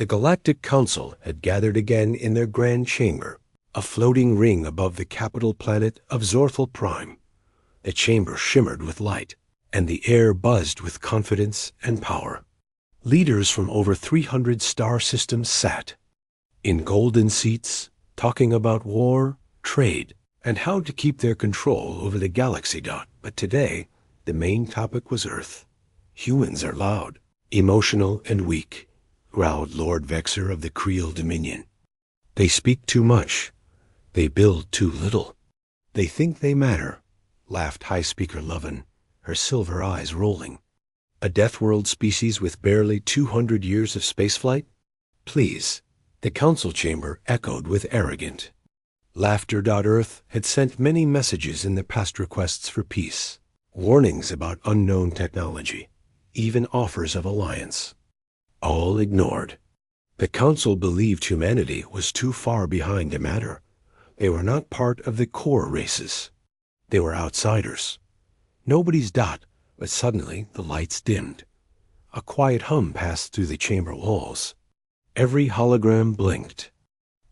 The Galactic Council had gathered again in their grand chamber, a floating ring above the capital planet of Zorthal Prime. The chamber shimmered with light, and the air buzzed with confidence and power. Leaders from over 300 star systems sat in golden seats, talking about war, trade, and how to keep their control over the galaxy. But today, the main topic was Earth. Humans are loud, emotional, and weak, growled Lord Vexer of the Creel Dominion. They speak too much. They build too little. They think they matter, laughed High Speaker Lovin, her silver eyes rolling. A Deathworld species with barely 200 years of spaceflight? Please. The council chamber echoed with arrogant laughter. Earth had sent many messages in the past, requests for peace, warnings about unknown technology, even offers of alliance. All ignored. The council believed humanity was too far behind to matter. They were not part of the core races. They were outsiders. Nobody's dot, but suddenly the lights dimmed. A quiet hum passed through the chamber walls. Every hologram blinked.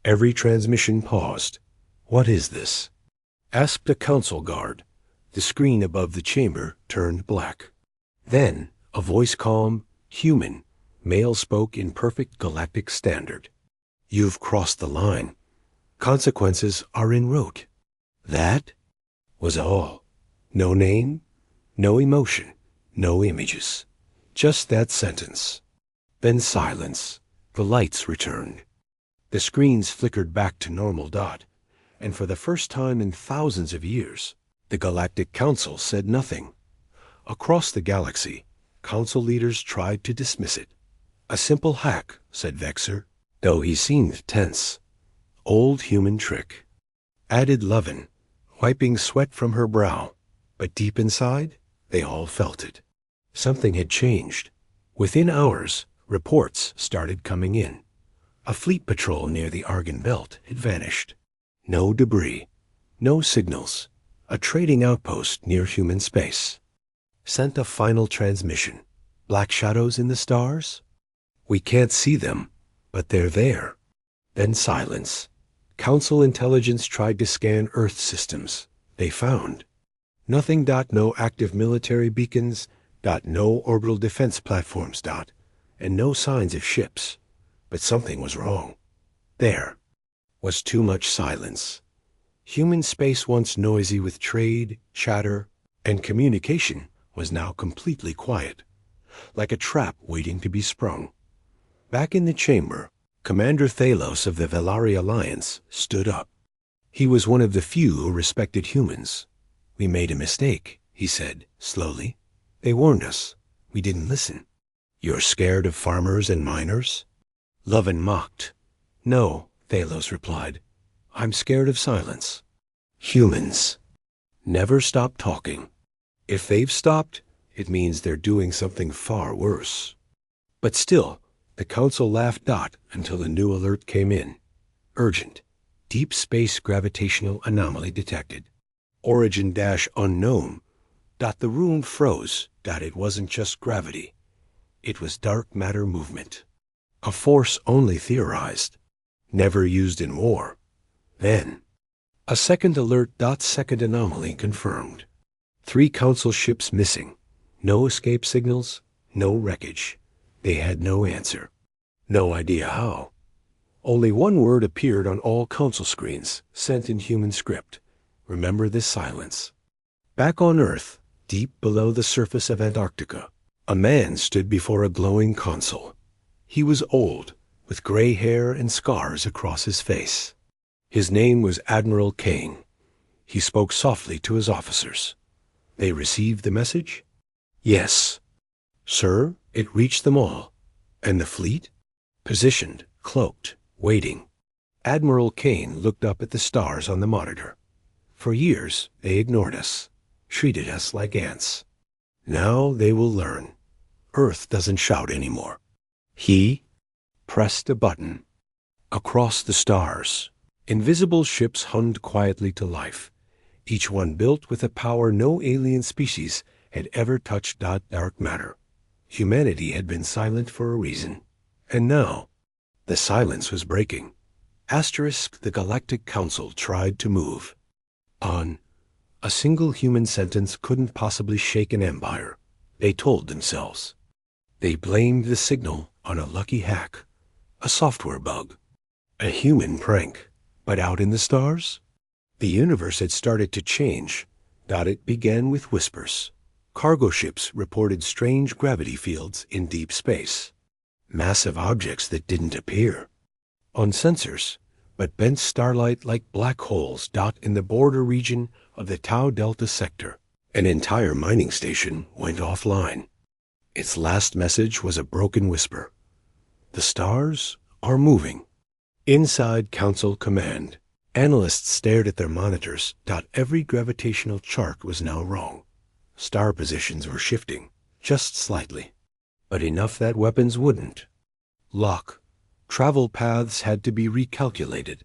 Every transmission paused. What is this? Asked a council guard. The screen above the chamber turned black. Then, a voice calm, human, male spoke in perfect galactic standard. You've crossed the line. Consequences are en route. That was all. No name, no emotion, no images. Just that sentence. Then silence. The lights returned. The screens flickered back to normal. And for the first time in thousands of years, the Galactic Council said nothing. Across the galaxy, council leaders tried to dismiss it. A simple hack, said Vexer, though he seemed tense. Old human trick. Added Lovin, wiping sweat from her brow. But deep inside, they all felt it. Something had changed. Within hours, reports started coming in. A fleet patrol near the Argon Belt had vanished. No debris, no signals. A trading outpost near human space. Sent a final transmission. Black shadows in the stars? We can't see them, but they're there. Then silence. Council intelligence tried to scan Earth systems. They found nothing. No active military beacons. No orbital defense platforms. And no signs of ships. But something was wrong. There was too much silence. Human space, once noisy with trade, chatter, and communication, was now completely quiet, like a trap waiting to be sprung. Back in the chamber, Commander Thalos of the Velari Alliance stood up. He was one of the few who respected humans. We made a mistake, he said, slowly. They warned us. We didn't listen. You're scared of farmers and miners? Lovin mocked. No, Thalos replied. I'm scared of silence. Humans never stop talking. If they've stopped, it means they're doing something far worse. But still, the council laughed until a new alert came in. Urgent. Deep space gravitational anomaly detected. Origin-unknown. The room froze. It wasn't just gravity. It was dark matter movement. A force only theorized. Never used in war. Then, a second alert. Second anomaly confirmed. 3 council ships missing. No escape signals, no wreckage. They had no answer. No idea how. Only one word appeared on all council screens, sent in human script. Remember this silence. Back on Earth, deep below the surface of Antarctica, a man stood before a glowing console. He was old, with gray hair and scars across his face. His name was Admiral Kane. He spoke softly to his officers. They received the message? Yes. Sir, it reached them all. And the fleet? Positioned, cloaked, waiting. Admiral Kane looked up at the stars on the monitor. For years, they ignored us, treated us like ants. Now they will learn. Earth doesn't shout anymore. He pressed a button. Across the stars, invisible ships hummed quietly to life, each one built with a power no alien species had ever touched. Dark matter. Humanity had been silent for a reason. And now, The silence was breaking. The Galactic Council tried to move on. A single human sentence couldn't possibly shake an empire, they told themselves. They blamed the signal on a lucky hack, a software bug, a human prank. But out in the stars, the universe had started to change. It began with whispers. Cargo ships reported strange gravity fields in deep space. Massive objects that didn't appear on sensors, but bent starlight like black holes. In the border region of the Tau Delta sector, an entire mining station went offline. Its last message was a broken whisper. The stars are moving. Inside Council Command, analysts stared at their monitors. Every gravitational chart was now wrong. Star positions were shifting, just slightly, but enough that weapons wouldn't lock. Travel paths had to be recalculated.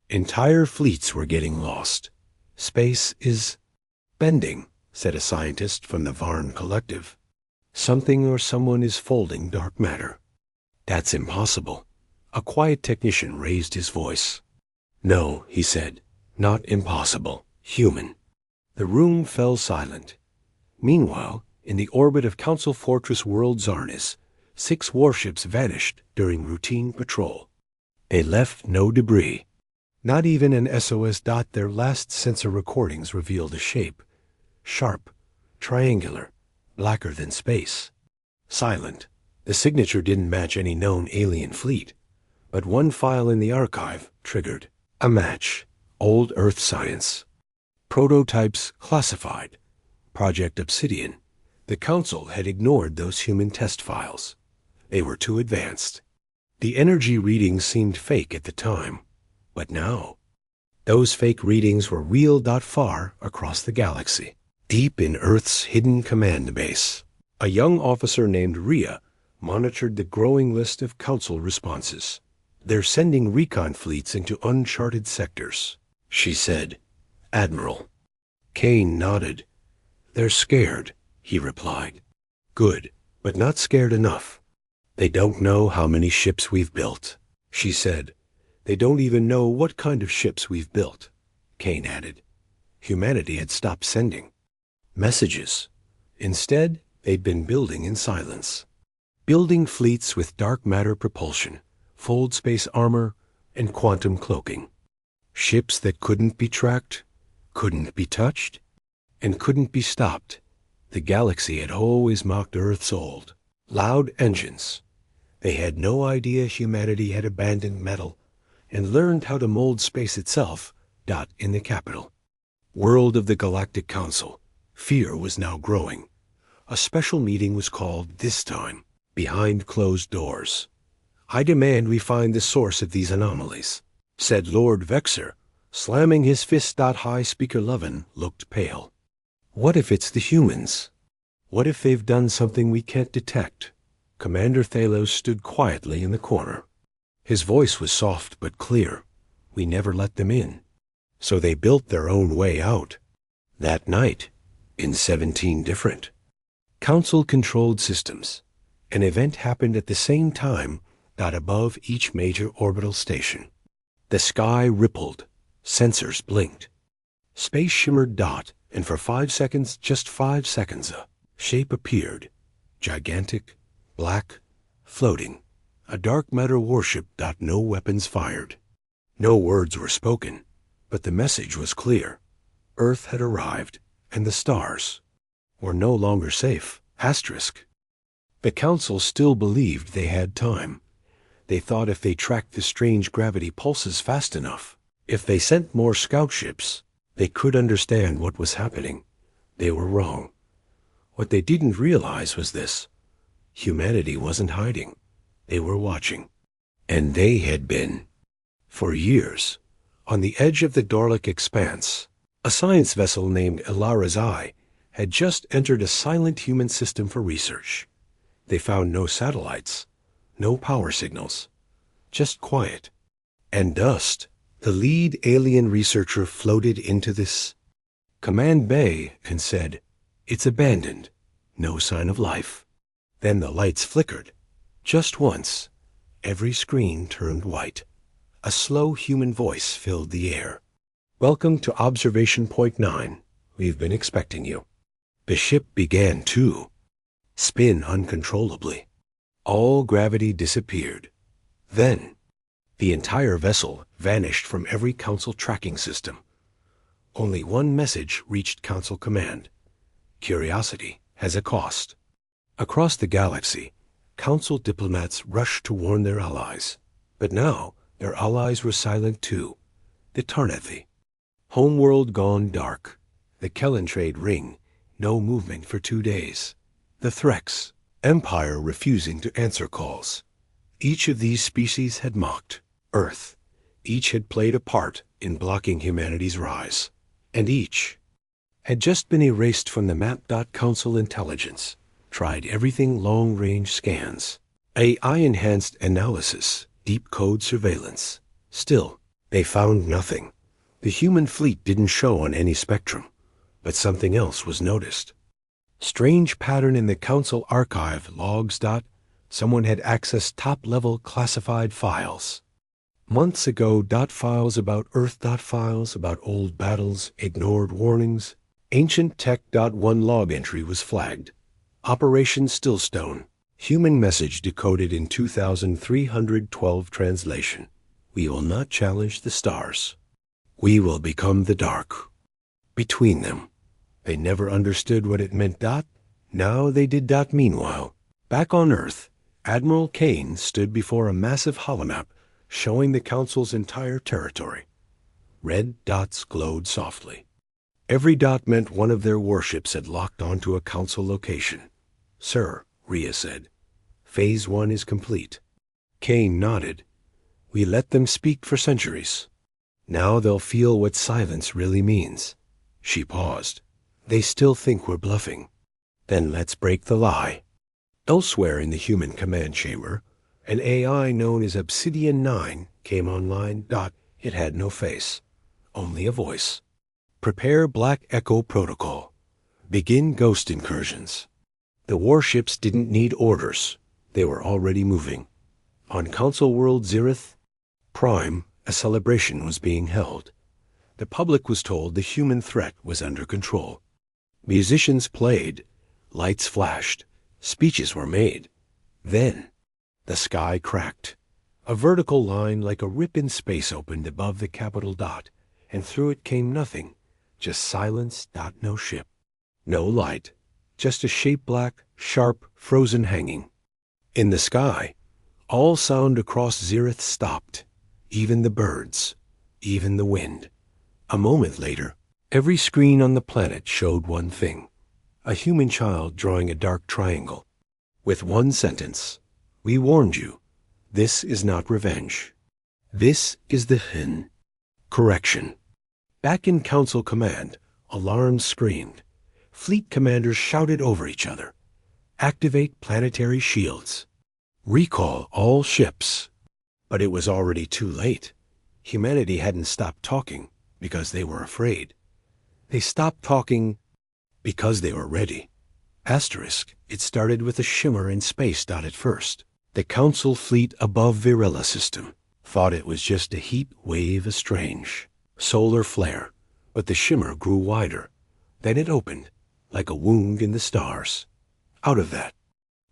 Entire fleets were getting lost. Space is bending, said a scientist from the Varn Collective. Something or someone is folding dark matter. That's impossible. A quiet technician raised his voice. No, he said, not impossible, human. The room fell silent. Meanwhile, in the orbit of Council Fortress World Zarnis, 6 warships vanished during routine patrol. They left no debris, not even an SOS. Their last sensor recordings revealed a shape, sharp, triangular, blacker than space. Silent. The signature didn't match any known alien fleet, but one file in the archive triggered a match. Old Earth science. Prototypes classified. Project Obsidian. The Council had ignored those human test files. They were too advanced. The energy readings seemed fake at the time, but now, those fake readings were real. Far across the galaxy, deep in Earth's hidden command base, a young officer named Rhea monitored the growing list of Council responses. They're sending recon fleets into uncharted sectors, she said. Admiral. Kane nodded. They're scared, he replied. Good, but not scared enough. They don't know how many ships we've built, she said. They don't even know what kind of ships we've built, Kane added. Humanity had stopped sending messages. Instead, they'd been building in silence. Building fleets with dark matter propulsion, fold space armor, and quantum cloaking. Ships that couldn't be tracked, couldn't be touched, and couldn't be stopped. The galaxy had always mocked Earth's old, loud engines. They had no idea humanity had abandoned metal and learned how to mold space itself. In the capital world of the Galactic Council, fear was now growing. A special meeting was called, this time, behind closed doors. I demand we find the source of these anomalies, said Lord Vexer, slamming his fist. High Speaker Lovin looked pale. What if it's the humans? What if they've done something we can't detect? Commander Thalos stood quietly in the corner. His voice was soft but clear. We never let them in. So they built their own way out. That night, in 17 different Council-controlled systems, an event happened at the same time. Above each major orbital station, the sky rippled, sensors blinked. Space shimmered. And for 5 seconds, just 5 seconds, a shape appeared. Gigantic, black, floating. A dark matter warship. No weapons fired. No words were spoken, but the message was clear. Earth had arrived, and the stars were no longer safe. The Council still believed they had time. They thought if they tracked the strange gravity pulses fast enough, if they sent more scout ships, they could understand what was happening. They were wrong. What they didn't realize was this. Humanity wasn't hiding. They were watching. And they had been, for years, on the edge of the Darlic expanse. A science vessel named Ilara's Eye had just entered a silent human system for research. They found no satellites, no power signals, just quiet and dust. The lead alien researcher floated into this command bay and said, "It's abandoned. No sign of life." Then the lights flickered, just once, Every screen turned white. A slow human voice filled the air. "Welcome to Observation Point 9. We've been expecting you." The ship began to spin uncontrollably. All gravity disappeared. Then, the entire vessel vanished from every Council tracking system. Only one message reached Council Command. Curiosity has a cost. Across the galaxy, Council diplomats rushed to warn their allies. But now, their allies were silent too. The Tarnethi. Homeworld gone dark. The Kellantrade ring. No movement for 2 days. The Threx. Empire refusing to answer calls. Each of these species had mocked Earth. Each had played a part in blocking humanity's rise. And each had just been erased from the map. Council intelligence tried everything: long-range scans, AI-enhanced analysis, deep code surveillance. Still, they found nothing. The human fleet didn't show on any spectrum, but something else was noticed. Strange pattern in the Council archive logs. Someone had accessed top-level classified files. Months ago. Files about Earth. Files about old battles, ignored warnings. Ancient tech. One log entry was flagged. Operation Stillstone. Human message decoded in 2312 translation. "We will not challenge the stars. We will become the dark." Between them, they never understood what it meant. Now they did. Meanwhile, back on Earth, Admiral Kane stood before a massive holomap showing the Council's entire territory. Red dots glowed softly. Every dot meant one of their warships had locked onto a Council location. "Sir," Rhea said, "Phase 1 is complete." Kane nodded. "We let them speak for centuries. Now they'll feel what silence really means." She paused. "They still think we're bluffing. Then let's break the lie." Elsewhere in the human command chamber, an AI known as Obsidian 9 came online. It had no face, only a voice. "Prepare Black Echo Protocol. Begin ghost incursions." The warships didn't need orders. They were already moving. On Council World Zirith Prime, a celebration was being held. The public was told the human threat was under control. Musicians played, lights flashed, speeches were made. Then, the sky cracked. A vertical line like a rip in space opened above the capital. And through it came nothing, just silence. No ship, no light, just a shape black, sharp, frozen hanging. In the sky, all sound across Zirith stopped, even the birds, even the wind. A moment later, every screen on the planet showed one thing: a human child drawing a dark triangle, with one sentence: "We warned you. This is not revenge. This is the correction." Back in Council Command, alarms screamed. Fleet commanders shouted over each other. "Activate planetary shields. Recall all ships." But it was already too late. Humanity hadn't stopped talking because they were afraid. They stopped talking because they were ready. It started with a shimmer in space. At first, the Council fleet above Virella system thought it was just a heat wave, a strange solar flare, but the shimmer grew wider. Then it opened, like a wound in the stars. Out of that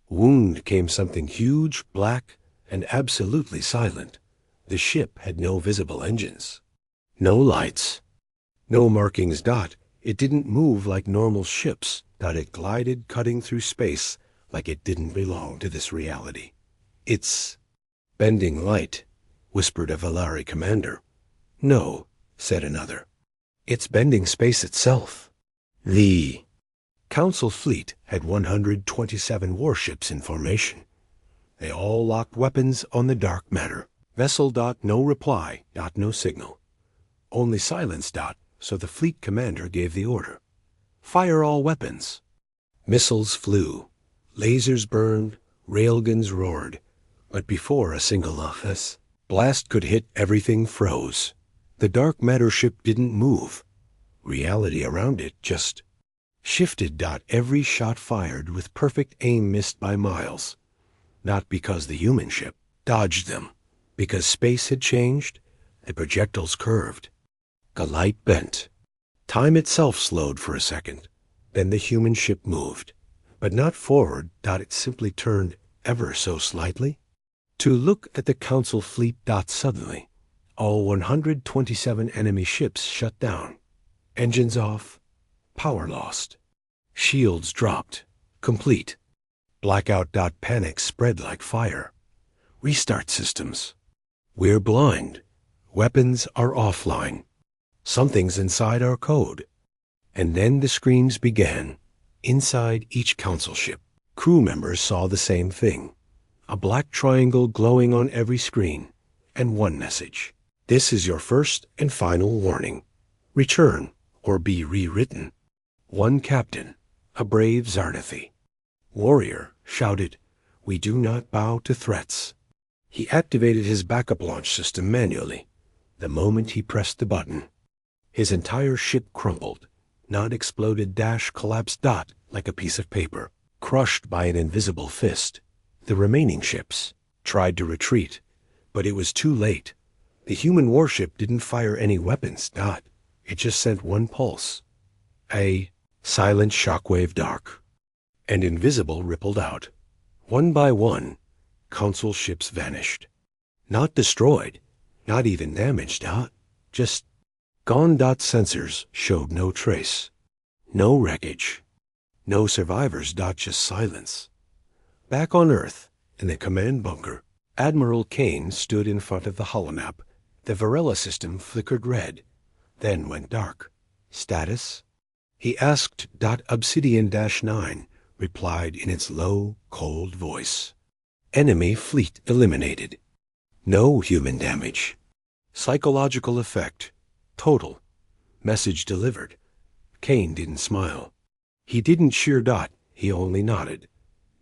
wound came something huge, black, and absolutely silent. The ship had no visible engines, no lights, no markings. It didn't move like normal ships. It glided, cutting through space like it didn't belong to this reality. "It's bending light," whispered a Valari commander. "No," said another. "It's bending space itself." The Council fleet had 127 warships in formation. They all locked weapons on the dark matter. Vessel. No reply. No signal. Only silence. So the fleet commander gave the order: "Fire all weapons." Missiles flew. Lasers burned. Railguns roared. But before a single blast could hit, everything froze. The dark matter ship didn't move. Reality around it just shifted. Every shot fired with perfect aim missed by miles. Not because the human ship dodged them. Because space had changed, the projectiles curved. Galite bent. Time itself slowed for a second. Then the human ship moved. But not forward. It simply turned ever so slightly. To look at the Council fleet. Suddenly, all 127 enemy ships shut down. Engines off. Power lost. Shields dropped. Complete. Blackout. Panic spread like fire. Restart systems. We're blind. Weapons are offline. Something's inside our code. And then the screams began. Inside each Council ship, crew members saw the same thing. A black triangle glowing on every screen. And one message. This is your first and final warning. Return or be rewritten. One captain, a brave Zardathi, warrior, shouted, "We do not bow to threats." He activated his backup launch system manually. The moment he pressed the button, his entire ship crumpled, not exploded, collapsed, like a piece of paper, crushed by an invisible fist. The remaining ships tried to retreat, but it was too late. The human warship didn't fire any weapons, It just sent one pulse. A silent shockwave dark. And invisible rippled out. One by one, Council ships vanished. Not destroyed, not even damaged, just gone. Sensors showed no trace. No wreckage. No survivors. Just silence. Back on Earth, in the command bunker, Admiral Kane stood in front of the holonap. The Varela system flickered red, then went dark. Status? He asked. Obsidian-9 replied in its low, cold voice. Enemy fleet eliminated. No human damage. Psychological effect. Total. Message delivered. Kane didn't smile. He didn't cheer. He only nodded.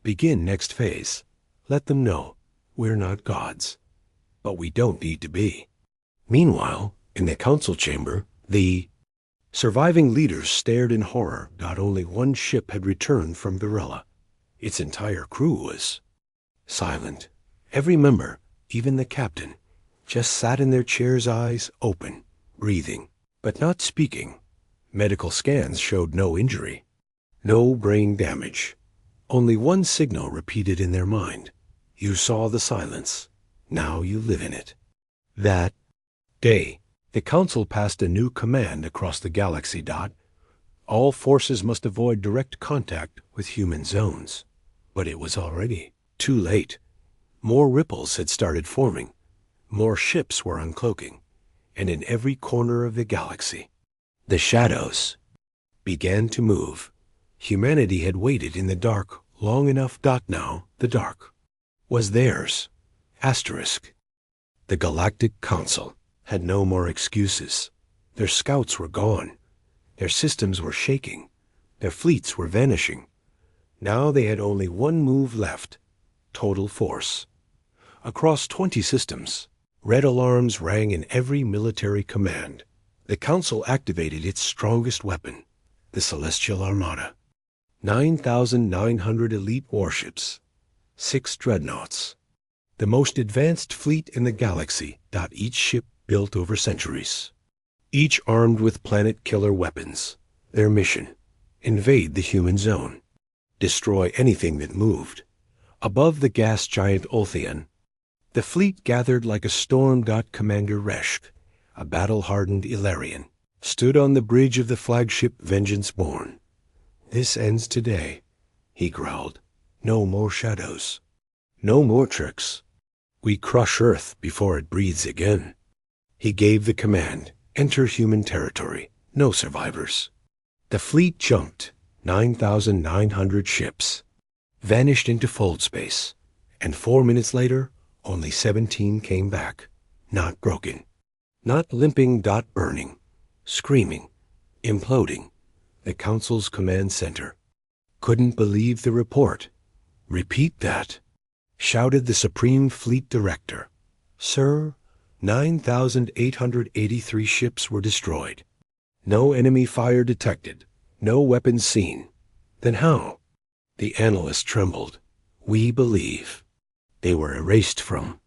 Begin next phase. Let them know. We're not gods. But we don't need to be. Meanwhile, in the Council chamber, the surviving leaders stared in horror. Only one ship had returned from Varela. Its entire crew was silent. Every member, even the captain, just sat in their chairs, eyes open, breathing, but not speaking. Medical scans showed no injury, no brain damage. Only one signal repeated in their mind. You saw the silence. Now you live in it. That day, the Council passed a new command across the galaxy. All forces must avoid direct contact with human zones. But it was already too late. More ripples had started forming. More ships were uncloaking. And in every corner of the galaxy, the shadows began to move. Humanity had waited in the dark long enough. Now the dark was theirs. Asterisk. The Galactic Council had no more excuses. Their scouts were gone. Their systems were shaking. Their fleets were vanishing. Now they had only one move left. Total force. Across 20 systems, red alarms rang in every military command. The Council activated its strongest weapon, the Celestial Armada. 9,900 elite warships, 6 dreadnoughts, the most advanced fleet in the galaxy. Each ship built over centuries, each armed with planet-killer weapons. Their mission: invade the human zone, destroy anything that moved. Above the gas giant Ulthian, the fleet gathered like a storm. Commander Reshk, a battle-hardened Ilarian, stood on the bridge of the flagship Vengeance Born. This ends today, he growled. No more shadows. No more tricks. We crush Earth before it breathes again. He gave the command, enter human territory. No survivors. The fleet jumped. 9,900 ships vanished into fold space, and 4 minutes later, only 17 came back. Not broken. Not limping. Burning. Screaming. Imploding. The Council's command center couldn't believe the report. Repeat that, shouted the Supreme Fleet Director. Sir, 9,883 ships were destroyed. No enemy fire detected. No weapons seen. Then how? The analyst trembled. We believe they were erased from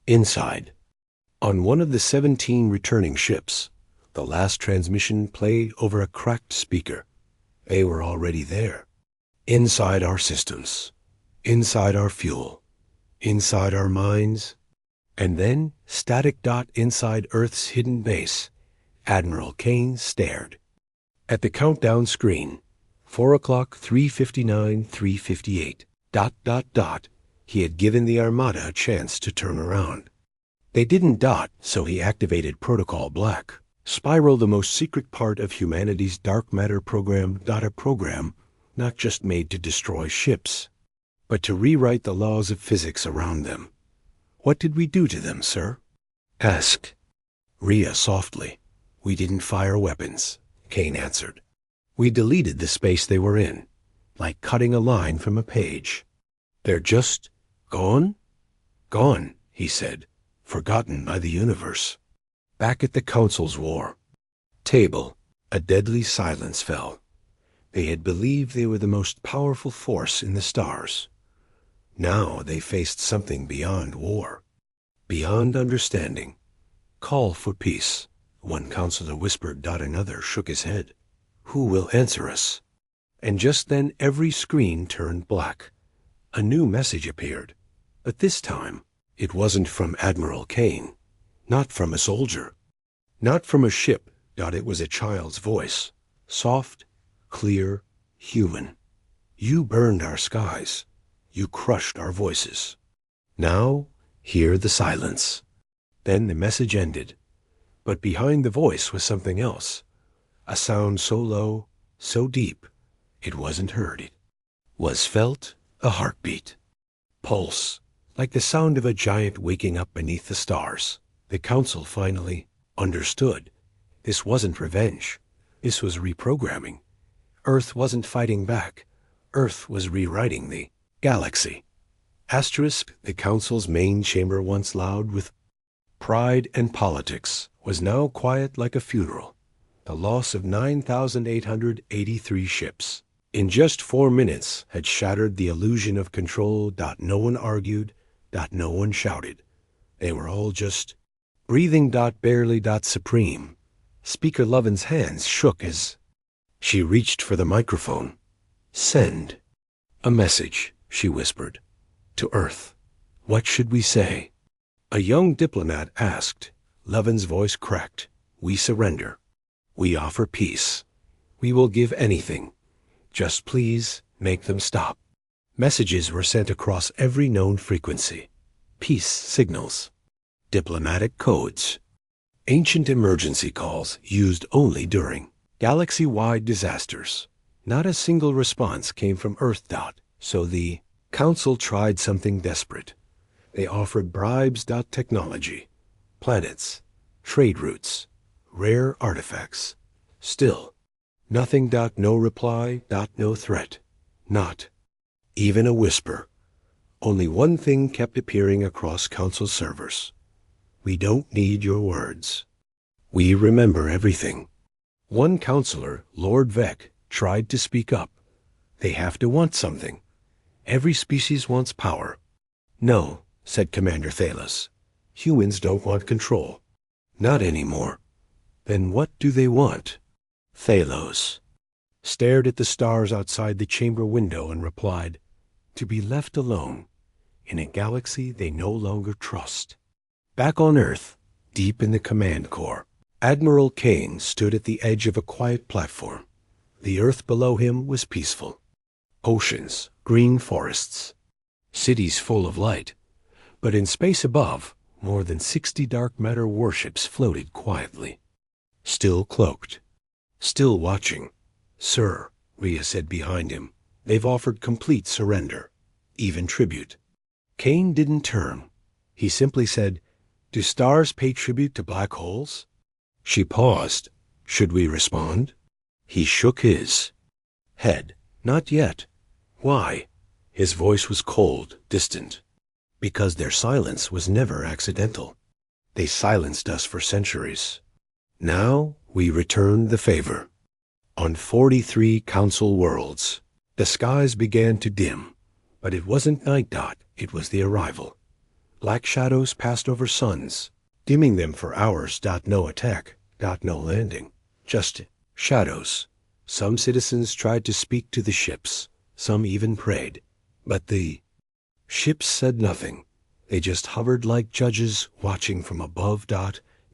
Inside, on one of the 17 returning ships, the last transmission played over a cracked speaker. They were already there. Inside our systems, inside our fuel, inside our minds, and then static dot inside Earth's hidden base. Admiral Kane stared. At the countdown screen, 4 o'clock, 3:59, 3:58, ... He had given the Armada a chance to turn around. They didn't dot, so he activated Protocol Black. Spiral, the most secret part of humanity's dark matter program, a program not just made to destroy ships, but to rewrite the laws of physics around them. What did we do to them, sir? Asked Rhea softly. We didn't fire weapons, Kane answered. We deleted the space they were in, like cutting a line from a page. They're just gone? Gone, he said, forgotten by the universe. Back at the Council's war table, a deadly silence fell. They had believed they were the most powerful force in the stars. Now they faced something beyond war, beyond understanding. Call for peace, one counselor whispered. Another shook his head. Who will answer us? And just then every screen turned black. A new message appeared, but this time it wasn't from Admiral Kane, not from a soldier, not from a ship. It was a child's voice, soft, clear, human. You burned our skies. You crushed our voices. Now, hear the silence. Then the message ended. But behind the voice was something else. A sound so low, so deep, it wasn't heard. It was felt, a heartbeat. Pulse, like the sound of a giant waking up beneath the stars. The Council finally understood. This wasn't revenge. This was reprogramming. Earth wasn't fighting back. Earth was rewriting the galaxy. Asterisk, the Council's main chamber, once loud with pride and politics, was now quiet like a funeral. The loss of 9,883 ships in just 4 minutes had shattered the illusion of control. No one argued. No one shouted. They were all just breathing. Barely. Supreme. Speaker Lovin's hands shook as she reached for the microphone. Send a message, she whispered, to Earth. What should we say? A young diplomat asked. Lovin's voice cracked. We surrender. We offer peace. We will give anything. Just please make them stop. Messages were sent across every known frequency. Peace signals. Diplomatic codes. Ancient emergency calls used only during galaxy-wide disasters. Not a single response came from Earth. So the Council tried something desperate. They offered bribes. Technology, planets, trade routes, rare artifacts. Still, nothing. No reply. No threat. Not even a whisper. Only one thing kept appearing across Council servers. We don't need your words. We remember everything. One counselor, Lord Vec, tried to speak up. They have to want something. Every species wants power. No, said Commander Thalos. Humans don't want control. Not anymore. Then what do they want? Thalos stared at the stars outside the chamber window and replied, to be left alone in a galaxy they no longer trust. Back on Earth, deep in the command core, Admiral Kane stood at the edge of a quiet platform. The Earth below him was peaceful. Oceans, green forests, cities full of light. But in space above, more than 60 dark matter warships floated quietly. Still cloaked. Still watching. Sir, Rhea said behind him, they've offered complete surrender. Even tribute. Kane didn't turn. He simply said, do stars pay tribute to black holes? She paused. Should we respond? He shook his head. Not yet. Why? His voice was cold, distant. Because their silence was never accidental. They silenced us for centuries. Now we return the favor. On 43 Council worlds, the skies began to dim, but it wasn't night. It was the arrival. Black shadows passed over suns, dimming them for hours. No attack. No landing. Just shadows. Some citizens tried to speak to the ships. Some even prayed. But the ships said nothing. They just hovered like judges watching from above.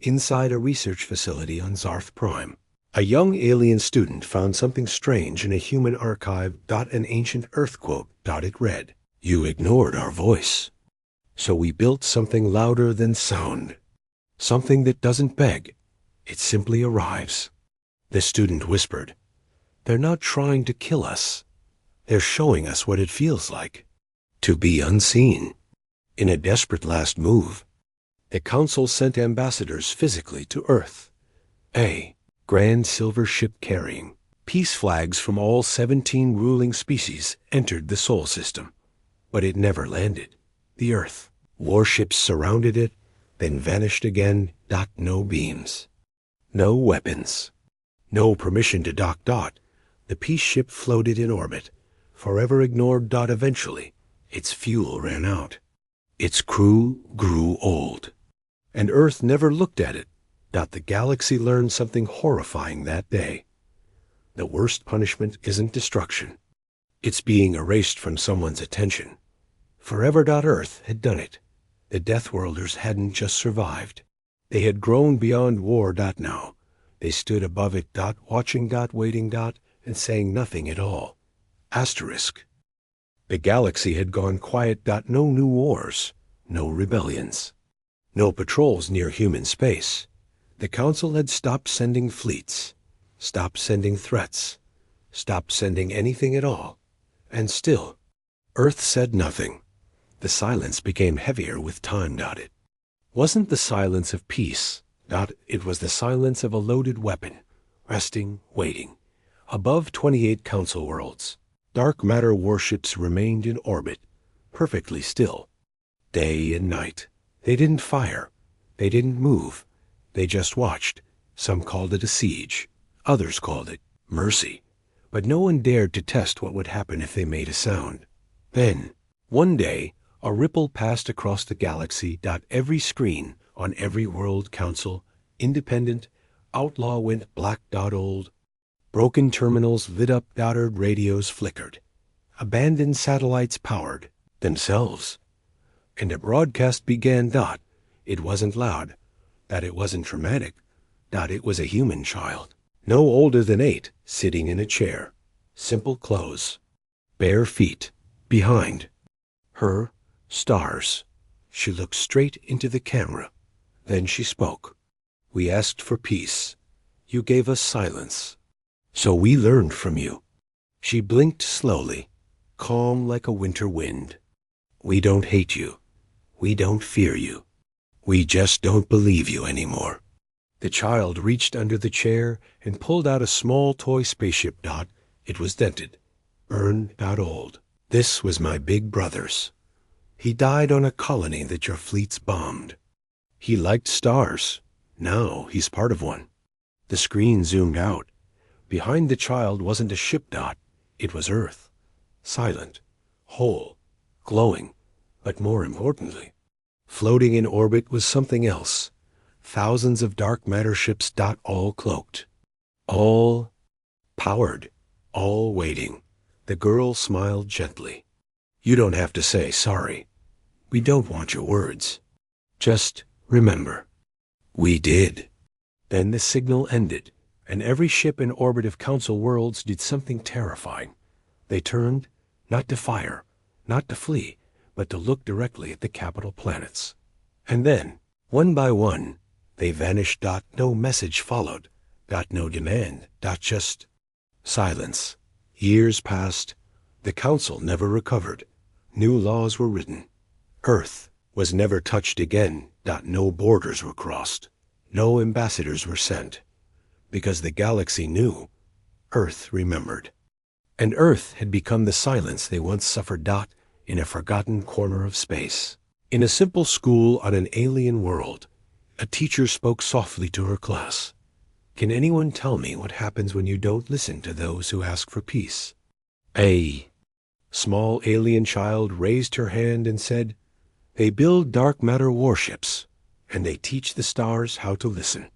Inside a research facility on Zarth Prime, a young alien student found something strange in a human archive. An ancient Earth quote. It read, "You ignored our voice. So we built something louder than sound. Something that doesn't beg. It simply arrives." The student whispered, "They're not trying to kill us. They're showing us what it feels like to be unseen." In a desperate last move, the Council sent ambassadors physically to Earth. A grand silver ship carrying peace flags from all 17 ruling species entered the Sol system. But it never landed. The Earth. Warships surrounded it, then vanished again. No beams. No weapons. No permission to dock. The peace ship floated in orbit, forever ignored. Eventually, its fuel ran out. Its crew grew old. And Earth never looked at it. The galaxy learned something horrifying that day. The worst punishment isn't destruction. It's being erased from someone's attention. Forever. Earth had done it. The Deathworlders hadn't just survived. They had grown beyond war. Now, they stood above it. Watching. Waiting. And saying nothing at all. Asterisk. The galaxy had gone quiet. No new wars. No rebellions. No patrols near human space. The Council had stopped sending fleets. Stopped sending threats. Stopped sending anything at all. And still, Earth said nothing. The silence became heavier with time. It wasn't the silence of peace. It was the silence of a loaded weapon, resting, waiting. Above 28 Council worlds, dark matter warships remained in orbit, perfectly still. Day and night. They didn't fire. They didn't move. They just watched. Some called it a siege. Others called it mercy. But no one dared to test what would happen if they made a sound. Then, one day, a ripple passed across the galaxy. Every screen on every world council, independent, outlaw went black. Old. Broken terminals lit up. Radios flickered. Abandoned satellites powered themselves. And a broadcast began. It wasn't loud. It wasn't dramatic. It was a human child, no older than 8, sitting in a chair. Simple clothes. Bare feet. Behind her, stars. She looked straight into the camera. Then she spoke. "We asked for peace. You gave us silence. So we learned from you." She blinked slowly, calm like a winter wind. "We don't hate you. We don't fear you. We just don't believe you anymore." The child reached under the chair and pulled out a small toy spaceship. It was dented, burned. Old. "This was my big brother's. He died on a colony that your fleets bombed. He liked stars. Now he's part of one." The screen zoomed out. Behind the child wasn't a ship. It was Earth. Silent, whole, glowing, but more importantly, floating in orbit was something else. Thousands of dark matter ships. All cloaked. All powered. All waiting. The girl smiled gently. "You don't have to say sorry. We don't want your words. Just remember. We did." Then the signal ended, and every ship in orbit of Council worlds did something terrifying. They turned, not to fire, not to flee, but to look directly at the capital planets. And then, one by one, they vanished. No message followed. No demand. Just silence. Years passed. The Council never recovered. New laws were written. Earth was never touched again. No borders were crossed. No ambassadors were sent. Because the galaxy knew. Earth remembered. And Earth had become the silence they once suffered. In a forgotten corner of space. In a simple school on an alien world, a teacher spoke softly to her class. "Can anyone tell me what happens when you don't listen to those who ask for peace?" A small alien child raised her hand and said, They build dark matter warships, and they teach the stars how to listen.